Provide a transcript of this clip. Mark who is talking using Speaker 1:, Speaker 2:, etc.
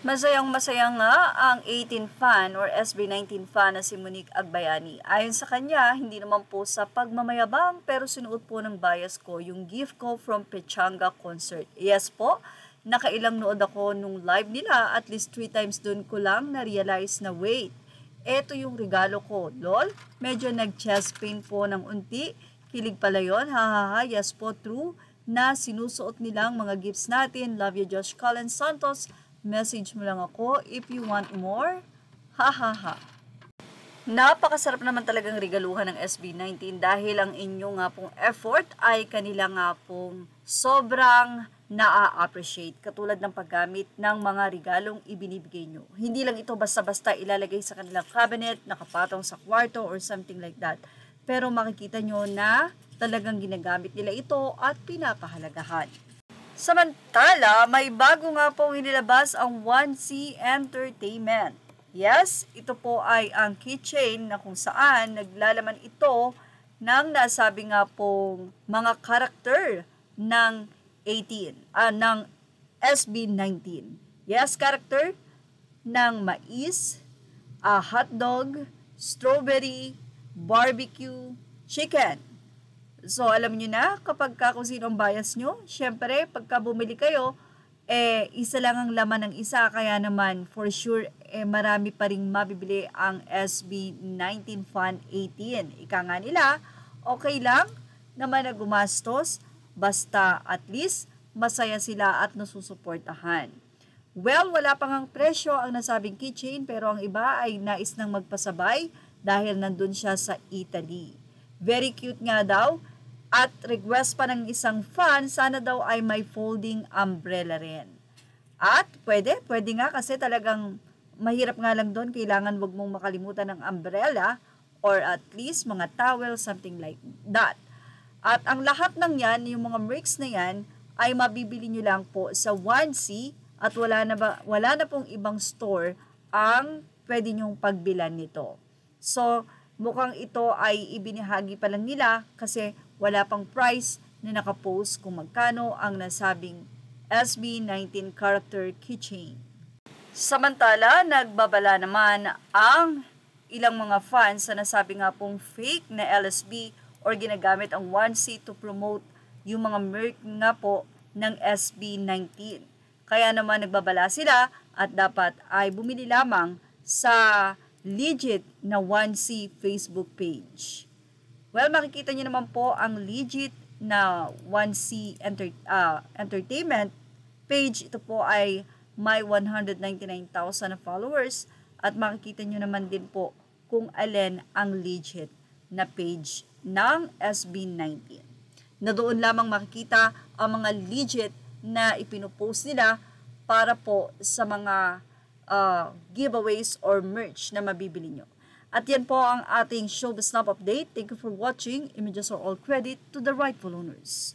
Speaker 1: Masayang-masaya nga ang 18 fan or SB19 fan na si Monique Agbayani. Ayon sa kanya, hindi naman po sa pagmamayabang pero sinuot po ng bias ko yung gift ko from Pechanga concert. Yes po, nakailang nood ako nung live nila, at least 3 times dun ko lang na-realize na wait, eto yung regalo ko. Lol, medyo nag-chest pain po ng unti. Kilig pala yun, hahaha, yes po, true, na sinusuot nilang mga gifts natin. Love you, Josh Colin Santos. Message mo lang ako if you want more. Ha ha ha. Napakasarap naman talagang regaluhan ng SB19 dahil ang inyong nga pong effort ay kanila nga pong sobrang na-appreciate, katulad ng paggamit ng mga regalong ibinibigay nyo. Hindi lang ito basta-basta ilalagay sa kanilang cabinet, nakapatong sa kwarto or something like that. Pero makikita nyo na talagang ginagamit nila ito at pinapahalagahan. Samantala, may bago nga pong inilabas ang 1C Entertainment. Yes, ito po ay ang keychain na kung saan naglalaman ito ng nasabi nga pong mga karakter ng ng SB19. Yes, karakter ng mais, hotdog, strawberry, barbecue, chicken. So, alam nyo na, kapag kung sino ang bias nyo, syempre, pagka bumili kayo, isa lang ang laman ng isa, kaya naman, for sure, marami pa ring mabibili ang SB19 Fan 18. Ika nga nila, okay lang naman na gumastos, basta at least, masaya sila at nasusuportahan. Well, wala pang ang presyo ang nasabing keychain, pero ang iba ay nais nang magpasabay dahil nandun siya sa Italy. Very cute nga daw. At request pa ng isang fan, sana daw ay may folding umbrella rin. At pwede nga kasi talagang mahirap nga lang doon. Kailangan wag mong makalimutan ng umbrella or at least mga towel, something like that. At ang lahat ng yan, yung mga merch na yan, ay mabibili nyo lang po sa 1C at wala na pong ibang store ang pwede nyong pagbilan nito. So, mukhang ito ay ibinahagi pa lang nila kasi wala pang price na nakapost kung magkano ang nasabing SB19 character keychain. Samantala, nagbabala naman ang ilang mga fans sa nasabi nga pong fake na LSB or ginagamit ang 1C to promote yung mga merch nga po ng SB19. Kaya naman nagbabala sila at dapat ay bumili lamang sa legit na 1C Facebook page. Well, makikita nyo naman po ang legit na 1C Entertainment page. Ito po ay may 199,000 na followers at makikita nyo naman din po kung alin ang legit na page ng SB19. Na doon lamang makikita ang mga legit na ipinupost nila para po sa mga giveaways or merch na mabibili nyo. At yan po ang ating Showbiz Snap update. Thank you for watching. Images are all credit to the rightful owners.